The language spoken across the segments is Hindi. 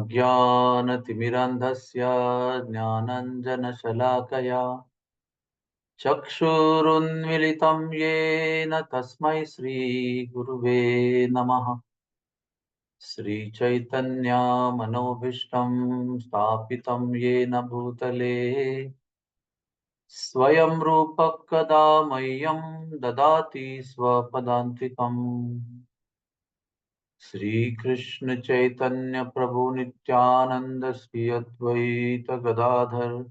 अज्ञानतिमिरान्धस्य ज्ञानाञ्जनशलाकया चक्षुरुन्मिलितं येन तस्मै श्रीगुरुवे नमः। श्रीचैतन्यमनोभीष्टं स्थापितं येन भूतले स्वयं रूपः कदा मह्यं ददाति स्वपदान्तिकम्। श्रीकृष्ण चैतन्य प्रभु नित्यानंद श्री अद्वैत गदाधर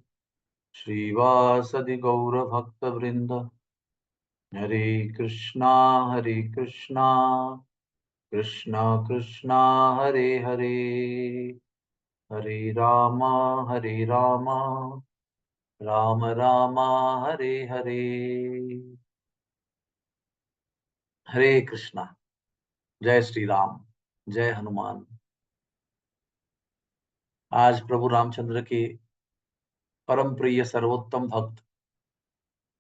श्रीवासदि गौर भक्त वृंद। हरे कृष्णा कृष्णा कृष्णा हरे हरे, हरे राम राम राम हरे हरे। हरे कृष्णा। जय श्री राम, जय हनुमान। आज प्रभु रामचंद्र के परम प्रिय सर्वोत्तम भक्त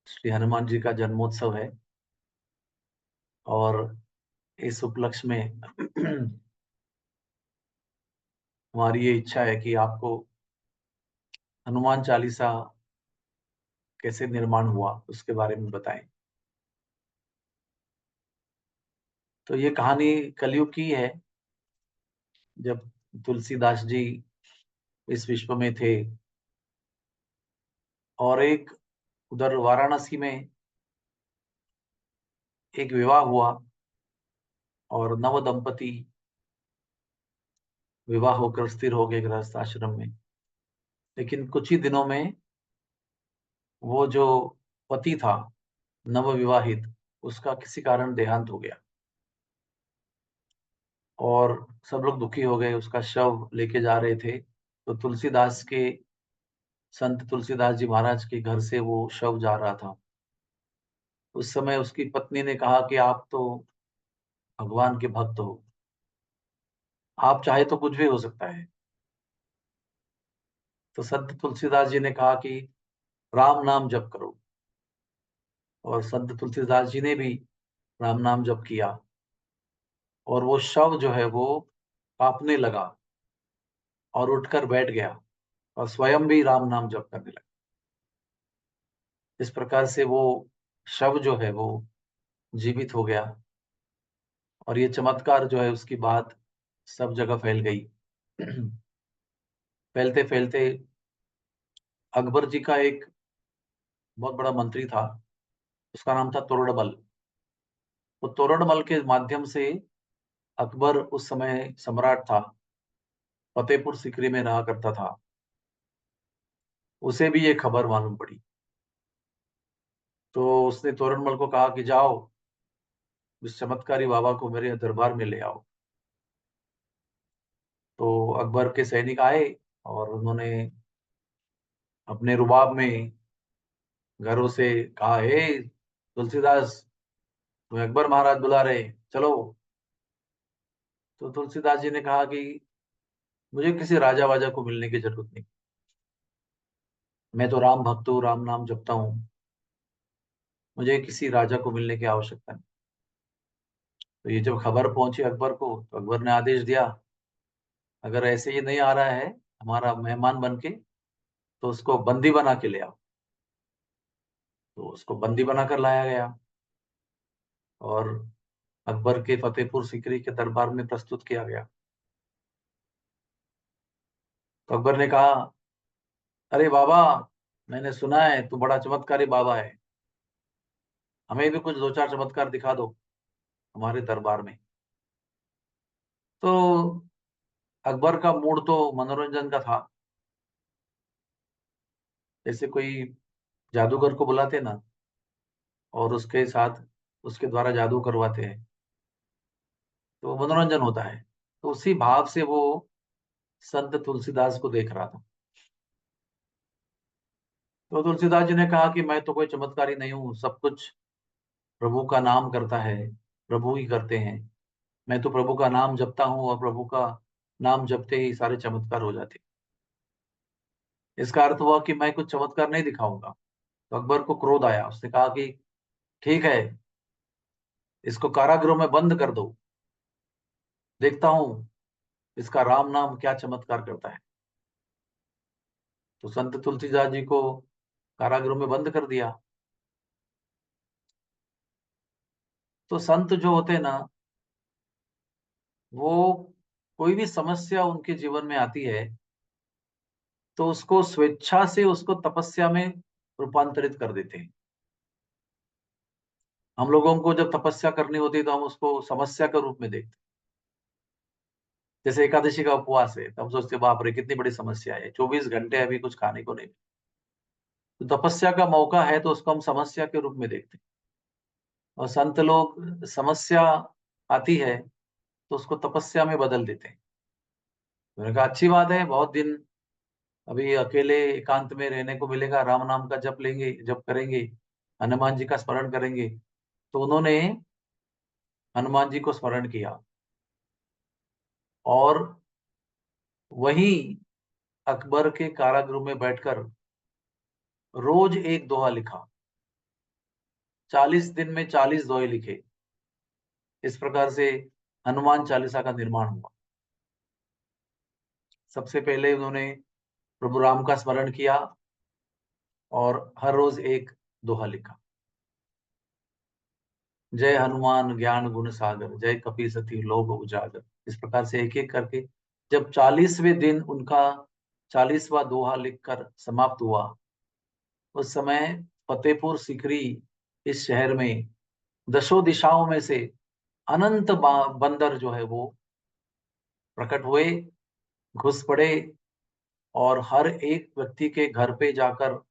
श्री हनुमान जी का जन्मोत्सव है और इस उपलक्ष्य में हमारी ये इच्छा है कि आपको हनुमान चालीसा कैसे निर्माण हुआ उसके बारे में बताएं। तो ये कहानी कलयुग की है, जब तुलसीदास जी इस विश्व में थे और एक उधर वाराणसी में एक विवाह हुआ और नव दंपति विवाह होकर स्थिर हो गए गृहस्थ आश्रम में। लेकिन कुछ ही दिनों में वो जो पति था नव विवाहित, उसका किसी कारण देहांत हो गया और सब लोग दुखी हो गए। उसका शव लेके जा रहे थे तो संत तुलसीदास जी महाराज के घर से वो शव जा रहा था। उस समय उसकी पत्नी ने कहा कि आप तो भगवान के भक्त हो, आप चाहे तो कुछ भी हो सकता है। तो संत तुलसीदास जी ने कहा कि राम नाम जप करो, और संत तुलसीदास जी ने भी राम नाम जप किया और वो शव जो है वो कांपने लगा और उठकर बैठ गया और स्वयं भी राम नाम जप करने लगा। इस प्रकार से वो शव जो है वो जीवित हो गया और ये चमत्कार जो है उसकी बात सब जगह फैल गई। फैलते फैलते अकबर जी का एक बहुत बड़ा मंत्री था, उसका नाम था तोरड़मल। वो तोरड़मल के माध्यम से अकबर उस समय सम्राट था, फतेहपुर सीकरी में रहा करता था, उसे भी ये खबर मालूम पड़ी। तो उसने तोरड़मल को कहा कि जाओ इस चमत्कारी बाबा को मेरे दरबार में ले आओ। तो अकबर के सैनिक आए और उन्होंने अपने रुबाब में घरों से कहा, हे तुलसीदास, तुम्हें अकबर महाराज बुला रहे, चलो। तो तुलसीदास जी ने कहा कि मुझे किसी राजा वाजा को मिलने की जरूरत नहीं, मैं तो राम भक्त हूँ, राम नाम जपता हूँ, मुझे किसी राजा को मिलने की आवश्यकता नहीं। तो ये जब खबर पहुंची अकबर को तो अकबर ने आदेश दिया, अगर ऐसे ही नहीं आ रहा है हमारा मेहमान बन के, तो उसको बंदी बना के ले आओ। तो उसको बंदी बनाकर लाया गया और अकबर के फतेहपुर सीकरी के दरबार में प्रस्तुत किया गया। तो अकबर ने कहा, अरे बाबा, मैंने सुना है तू बड़ा चमत्कारी बाबा है, हमें भी कुछ दो चार चमत्कार दिखा दो हमारे दरबार में। तो अकबर का मूड तो मनोरंजन का था, जैसे कोई जादूगर को बुलाते ना और उसके साथ उसके द्वारा जादू करवाते हैं तो मनोरंजन होता है। तो उसी भाव से वो संत तुलसीदास को देख रहा था। तो तुलसीदास जी ने कहा कि मैं तो कोई चमत्कारी नहीं हूँ, सब कुछ प्रभु का नाम करता है, प्रभु ही करते हैं। मैं तो प्रभु का नाम जपता हूँ और प्रभु का नाम जपते ही सारे चमत्कार हो जाते हैं। इसका अर्थ हुआ कि मैं कुछ चमत्कार नहीं दिखाऊंगा। तो अकबर को क्रोध आया, उसने कहा कि ठीक है, इसको कारागृह में बंद कर दो, देखता हूं इसका राम नाम क्या चमत्कार करता है। तो संत तुलसीदास जी को कारागृह में बंद कर दिया। तो संत जो होते हैं ना, वो कोई भी समस्या उनके जीवन में आती है तो उसको स्वेच्छा से उसको तपस्या में रूपांतरित कर देते हैं। हम लोगों को जब तपस्या करनी होती है तो हम उसको समस्या के रूप में देखते हैं। जैसे एकादशी का उपवास है, तो हम सोचते हैं, बाप रे कितनी बड़ी समस्या है, 24 घंटे अभी कुछ खाने को नहीं। तो तपस्या का मौका है तो उसको हम समस्या के रूप में देखते हैं। और संत लोग समस्या आती है तो उसको तपस्या में बदल देते हैं। तो मैंने कहा अच्छी बात है, बहुत दिन अभी अकेले एकांत में रहने को मिलेगा, राम नाम का जप लेंगे, जप करेंगे, हनुमान जी का स्मरण करेंगे। तो उन्होंने हनुमान जी को स्मरण किया और वहीं अकबर के कारागृह में बैठकर रोज एक दोहा लिखा। 40 दिन में 40 दोहे लिखे। इस प्रकार से हनुमान चालीसा का निर्माण हुआ। सबसे पहले उन्होंने प्रभु राम का स्मरण किया और हर रोज एक दोहा लिखा। जय हनुमान ज्ञान गुण सागर, जय कपी सती लोक उजागर। इस प्रकार से एक एक करके जब 40वें दिन उनका 40वां दोहा लिखकर समाप्त हुआ, उस समय फतेहपुर सीकरी इस शहर में दशों दिशाओं में से अनंत बंदर जो है वो प्रकट हुए, घुस पड़े और हर एक व्यक्ति के घर पे जाकर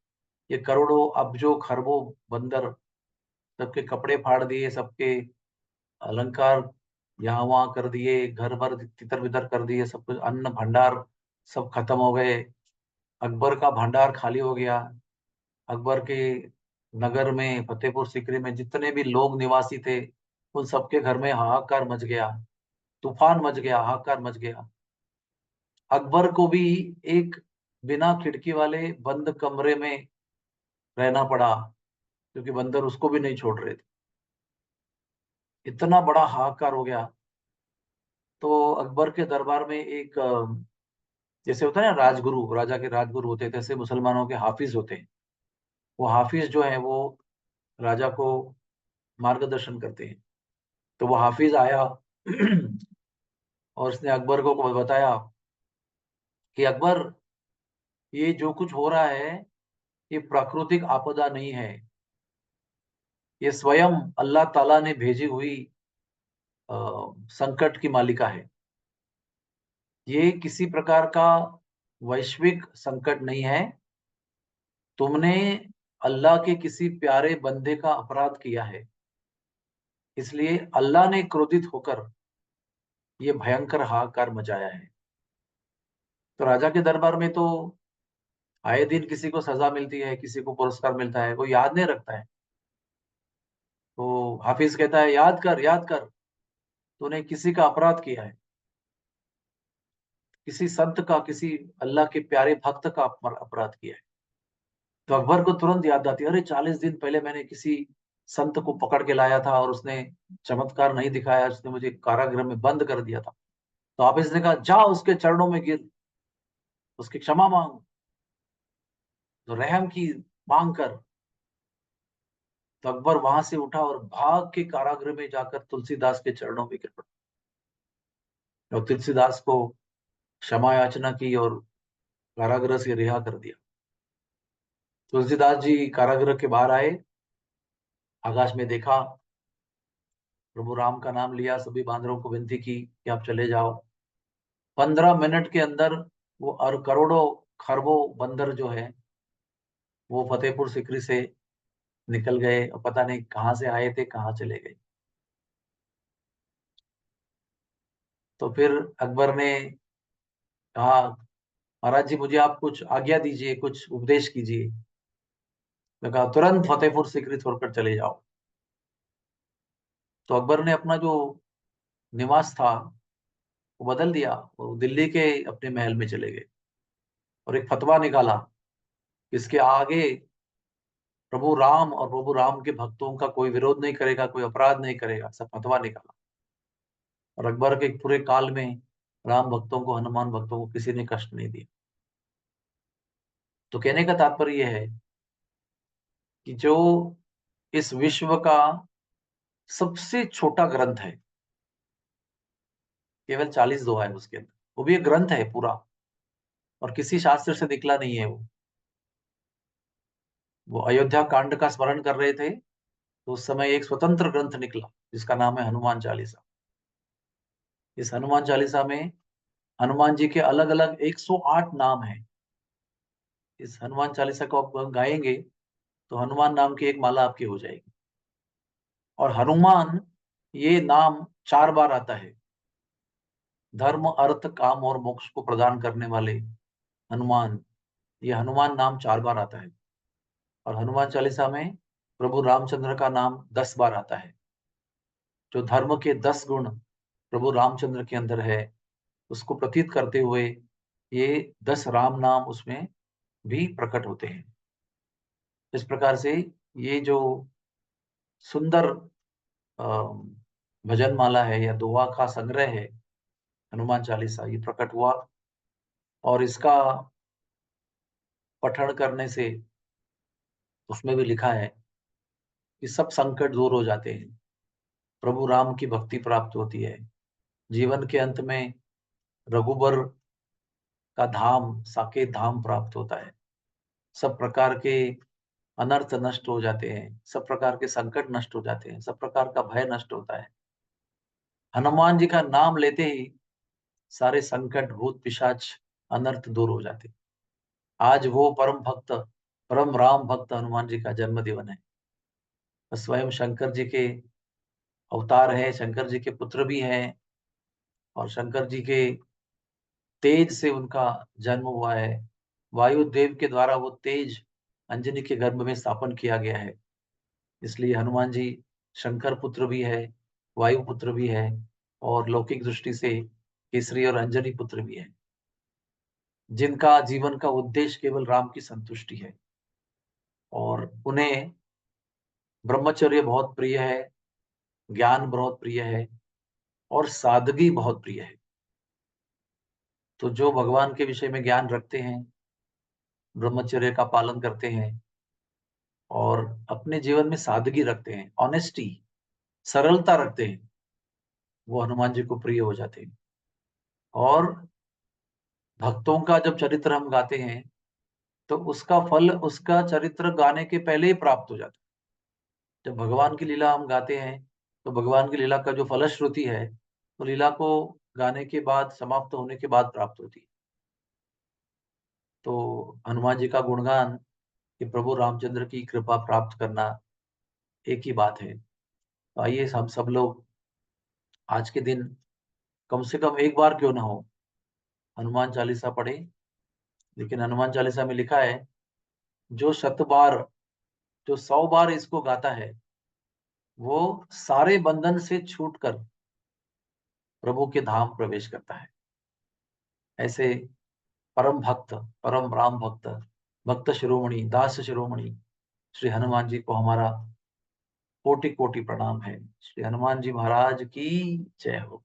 ये करोड़ों अब्जों खरबों बंदर सबके कपड़े फाड़ दिए, सबके अलंकार यहाँ वहां कर दिए, घर भर तितर बितर कर दिए, सब कुछ अन्न भंडार सब खत्म हो गए। अकबर का भंडार खाली हो गया। अकबर के नगर में फतेहपुर सीकरी में जितने भी लोग निवासी थे, उन सबके घर में हाहाकार मच गया, तूफान मच गया, हाहाकार मच गया। अकबर को भी एक बिना खिड़की वाले बंद कमरे में रहना पड़ा, क्योंकि बंदर उसको भी नहीं छोड़ रहे थे। इतना बड़ा हाहाकार हो गया। तो अकबर के दरबार में एक जैसे होता है ना राजगुरु, राजा के राजगुरु होते हैं, तैसे मुसलमानों के हाफिज होते हैं। वो हाफिज जो है वो राजा को मार्गदर्शन करते हैं। तो वो हाफिज आया और उसने अकबर को बताया कि अकबर, ये जो कुछ हो रहा है ये प्राकृतिक आपदा नहीं है, ये स्वयं अल्लाह ताला ने भेजी हुई अ, संकट की मालिका है। ये किसी प्रकार का वैश्विक संकट नहीं है। तुमने अल्लाह के किसी प्यारे बंदे का अपराध किया है, इसलिए अल्लाह ने क्रोधित होकर ये भयंकर हाहाकार मचाया है। तो राजा के दरबार में तो आए दिन किसी को सजा मिलती है, किसी को पुरस्कार मिलता है, कोई याद नहीं रखता है। तो हाफिज कहता है, याद कर, याद कर, तूने किसी का अपराध किया है, किसी संत का, किसी अल्लाह के प्यारे भक्त का अपराध किया है। तो अकबर को तुरंत याद आती है, अरे 40 दिन पहले मैंने किसी संत को पकड़ के लाया था और उसने चमत्कार नहीं दिखाया, उसने मुझे कारागृह में बंद कर दिया था। तो हाफिज ने कहा, जा उसके चरणों में गिर, उसकी क्षमा मांग, तो रहम की मांग कर। तो अकबर वहां से उठा और भाग के कारागृह में जाकर तुलसीदास के चरणों में गिर पड़ा और तुलसीदास को क्षमा याचना की और कारागृह से रिहा कर दिया। तुलसीदास जी कारागृह के बाहर आए, आकाश में देखा, प्रभु राम का नाम लिया, सभी बांदरों को विनती की कि आप चले जाओ। 15 मिनट के अंदर वो और करोड़ों खरबों बंदर जो है वो फतेहपुर सिकरी से निकल गए और पता नहीं कहाँ से आए थे, कहाँ चले गए। तो फिर अकबर ने कहा, महाराज जी मुझे आप कुछ आज्ञा दीजिए, कुछ उपदेश कीजिए। मैं कहा, तुरंत फतेहपुर सिकरी छोड़कर चले जाओ। तो अकबर ने अपना जो निवास था वो बदल दिया, वो दिल्ली के अपने महल में चले गए और एक फतवा निकाला, इसके आगे प्रभु राम और प्रभु राम के भक्तों का कोई विरोध नहीं करेगा, कोई अपराध नहीं करेगा, सब फतवा निकाला। और अकबर के पूरे काल में राम भक्तों को, हनुमान भक्तों को किसी ने कष्ट नहीं दिया। तो कहने का तात्पर्य यह है कि जो इस विश्व का सबसे छोटा ग्रंथ है, केवल 40 दोहा है उसके अंदर, वो भी एक ग्रंथ है पूरा, और किसी शास्त्र से निकला नहीं है वो अयोध्या कांड का स्मरण कर रहे थे, तो उस समय एक स्वतंत्र ग्रंथ निकला जिसका नाम है हनुमान चालीसा। इस हनुमान चालीसा में हनुमान जी के अलग अलग 108 नाम हैं। इस हनुमान चालीसा को आप गाएंगे तो हनुमान नाम की एक माला आपकी हो जाएगी। और हनुमान ये नाम 4 बार आता है। धर्म, अर्थ, काम और मोक्ष को प्रदान करने वाले हनुमान, ये हनुमान नाम 4 बार आता है। और हनुमान चालीसा में प्रभु रामचंद्र का नाम 10 बार आता है। जो धर्म के 10 गुण प्रभु रामचंद्र के अंदर है, उसको प्रतीत करते हुए ये 10 राम नाम उसमें भी प्रकट होते हैं। इस प्रकार से ये जो सुंदर भजन माला है या दोहा का संग्रह है हनुमान चालीसा, ये प्रकट हुआ। और इसका पठन करने से उसमें भी लिखा है कि सब संकट दूर हो जाते हैं, प्रभु राम की भक्ति प्राप्त होती है, जीवन के अंत में रघुबर का धाम, साकेत धाम प्राप्त होता है, सब प्रकार के अनर्थ नष्ट हो जाते हैं, सब प्रकार के संकट नष्ट हो जाते हैं, सब प्रकार का भय नष्ट होता है। हनुमान जी का नाम लेते ही सारे संकट, भूत पिशाच, अनर्थ दूर हो जाते। आज वो परम भक्त, परम राम भक्त हनुमान जी का जन्म दिवन है। स्वयं शंकर जी के अवतार है, शंकर जी के पुत्र भी हैं, और शंकर जी के तेज से उनका जन्म हुआ है। वायु देव के द्वारा वो तेज अंजनी के गर्भ में स्थापन किया गया है। इसलिए हनुमान जी शंकर पुत्र भी है, वायु पुत्र भी है, और लौकिक दृष्टि से केसरी और अंजनी पुत्र भी है, जिनका जीवन का उद्देश्य केवल राम की संतुष्टि है। और उन्हें ब्रह्मचर्य बहुत प्रिय है, ज्ञान बहुत प्रिय है, और सादगी बहुत प्रिय है। तो जो भगवान के विषय में ज्ञान रखते हैं, ब्रह्मचर्य का पालन करते हैं, और अपने जीवन में सादगी रखते हैं, ऑनेस्टी, सरलता रखते हैं, वो हनुमान जी को प्रिय हो जाते हैं। और भक्तों का जब चरित्र हम गाते हैं तो उसका फल उसका चरित्र गाने के पहले ही प्राप्त हो जाता है। जब भगवान की लीला हम गाते हैं तो भगवान की लीला का जो फलश्रुति है, तो लीला को गाने के बाद, समाप्त होने के बाद प्राप्त होती है। तो हनुमान जी का गुणगान, कि प्रभु रामचंद्र की कृपा प्राप्त करना, एक ही बात है। तो आइए हम सब लोग आज के दिन कम से कम एक बार क्यों ना हो हनुमान चालीसा पढ़े। लेकिन हनुमान चालीसा में लिखा है, जो 100 बार, जो 100 बार इसको गाता है, वो सारे बंधन से छूटकर प्रभु के धाम प्रवेश करता है। ऐसे परम भक्त, परम राम भक्त, भक्त शिरोमणि, दास शिरोमणि श्री हनुमान जी को हमारा कोटि कोटि प्रणाम है। श्री हनुमान जी महाराज की जय हो।